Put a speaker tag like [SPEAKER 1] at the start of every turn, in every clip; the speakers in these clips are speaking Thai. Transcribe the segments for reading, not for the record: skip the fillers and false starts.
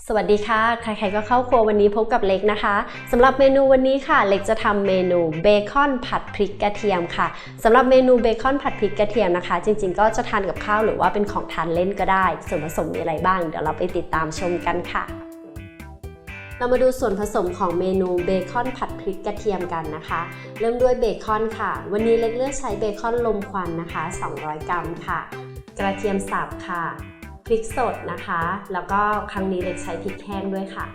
[SPEAKER 1] สวัสดีค่ะใครๆก็เข้าครัววันนี้พบกับเล็กนะคะสำหรับเมนูวันนี้ค่ะเล็กจะทำเมนูเบคอนผัดพริกกระเทียมค่ะสำหรับเมนูเบคอนผัดพริกกระเทียมนะคะจริงๆก็จะทานกับข้าวหรือว่าเป็นของทานเล่นก็ได้ส่วนผสมมีอะไรบ้างเดี๋ยวเราไปติดตามชมกันค่ะเรามาดูส่วนผสมของเมนูเบคอนผัดพริกกระเทียมกันนะคะเริ่มด้วยเบคอนค่ะวันนี้เล็กเลือกใช้เบคอนลมควันนะคะ200 กรัมค่ะกระเทียมสับค่ะพริกสดนะคะแล้วก็ครั้งนี้เล็กใช้พริกแห้งด้วยค่ะ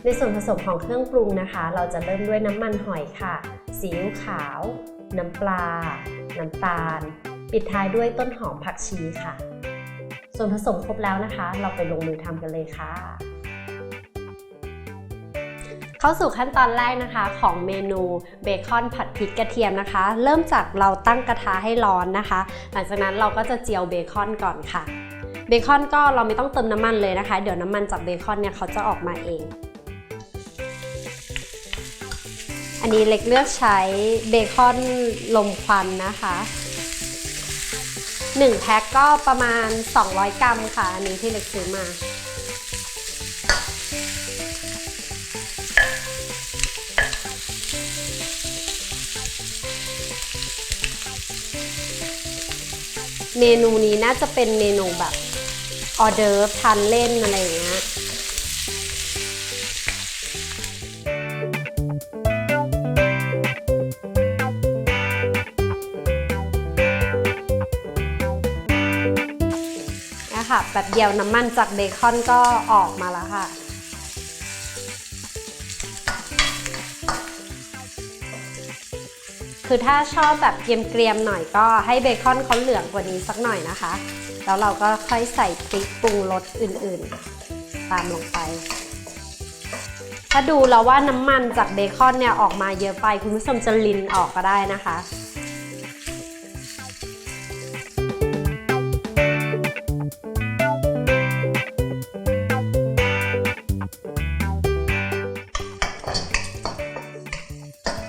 [SPEAKER 1] ในส่วนผสมของเครื่องปรุงนะคะเราจะเริ่มด้วยน้ำมันหอยค่ะซีอิ๊วขาวน้ำปลาน้ำตาลปิดท้ายด้วยต้นหอมผักชีค่ะส่วนผสมครบแล้วนะคะเราไปลงมือทำกันเลยค่ะเข้าสู่ขั้นตอนแรกนะคะของเมนูเบคอนผัดพริกกระเทียมนะคะเริ่มจากเราตั้งกระทะให้ร้อนนะคะหลังจากนั้นเราก็จะเจียวเบคอนก่อนค่ะเบคอนก็เราไม่ต้องเติมน้ำมันเลยนะคะเดี๋ยวน้ำมันจากเบคอนเนี่ยเขาจะออกมาเองอันนี้เล็กเลือกใช้เบคอนลมควันนะคะ1แพ็คก็ประมาณ200 กรัมค่ะอันนี้ที่เล็กซื้อมาเมนูนี้น่าจะเป็นเมนูแบบออเดิร์ฟทานเล่นอะไรอย่างเงี้ยนะคะแบบเดียวน้ำมันจากเบคอนก็ออกมาแล้วค่ะคือถ้าชอบแบบเกรียมๆหน่อยก็ให้เบคอนเขาเหลืองกว่านี้สักหน่อยนะคะแล้วเราก็ค่อยใส่พริกปรุงรสอื่นๆตามลงไปถ้าดูแล้วว่าน้ำมันจากเบคอนเนี่ยออกมาเยอะไปคุณผู้ชมจะลินออกก็ได้นะคะ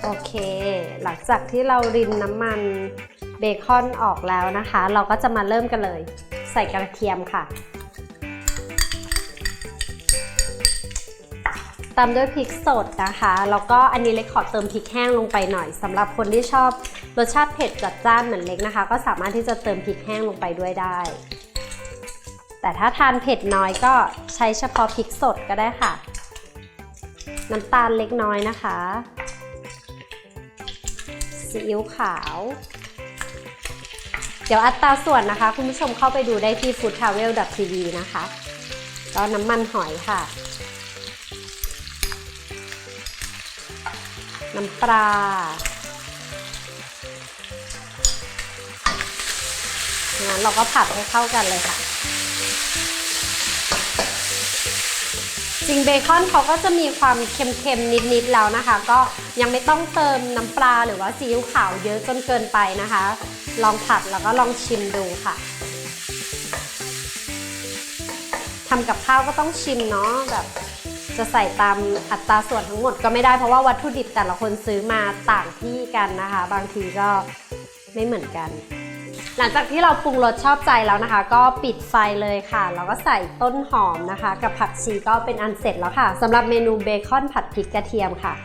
[SPEAKER 1] โอเคหลังจากที่เรารินน้ำมันเบคอนออกแล้วนะคะเราก็จะมาเริ่มกันเลยใส่กระเทียมค่ะตามด้วยพริกสดนะคะแล้วก็อันนี้เล็กขอเติมพริกแห้งลงไปหน่อยสำหรับคนที่ชอบรสชาติเผ็ดจัดจ้านเหมือนเล็กนะคะก็สามารถที่จะเติมพริกแห้งลงไปด้วยได้แต่ถ้าทานเผ็ดน้อยก็ใช้เฉพาะพริกสดก็ได้ค่ะน้ำตาลเล็กน้อยนะคะซีอิ๊วขาวเดี๋ยวอัตราส่วนนะคะคุณผู้ชมเข้าไปดูได้ที่ foodtravel.tv นะคะก็น้ำมันหอยค่ะน้ำปลางั้นเราก็ผัดให้เข้ากันเลยค่ะจริงเบคอนเขาก็จะมีความเค็มๆนิดๆแล้วนะคะก็ยังไม่ต้องเติมน้ำปลาหรือว่าซีอิ๊วขาวเยอะจนเกินไปนะคะลองผัดแล้วก็ลองชิมดูค่ะทำกับข้าวก็ต้องชิมเนาะแบบจะใส่ตามอัตราส่วนทั้งหมดก็ไม่ได้เพราะว่าวัตถุดิบแต่ละคนซื้อมาต่างที่กันนะคะบางทีก็ไม่เหมือนกันหลังจากที่เราปรุงรสชอบใจแล้วนะคะก็ปิดไฟเลยค่ะแล้วก็ใส่ต้นหอมนะคะกับผักชีก็เป็นอันเสร็จแล้วค่ะสำหรับเมนูเบคอนผัดพริกกระเทียมค่ะ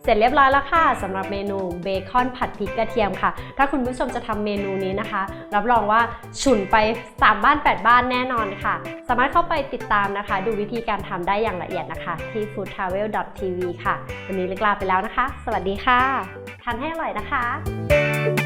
[SPEAKER 1] เสร็จเรียบร้อยแล้วค่ะสำหรับเมนูเบคอนผัดพริกกระเทียมค่ะถ้าคุณผู้ชมจะทำเมนูนี้นะคะรับรองว่าฉุนไป3 บ้าน 8 บ้านแน่นอนค่ะสามารถเข้าไปติดตามนะคะดูวิธีการทำได้อย่างละเอียดนะคะที่ foodtravel.tv ค่ะวันนี้เล็กลาไปแล้วนะคะสวัสดีค่ะทานให้อร่อยนะคะ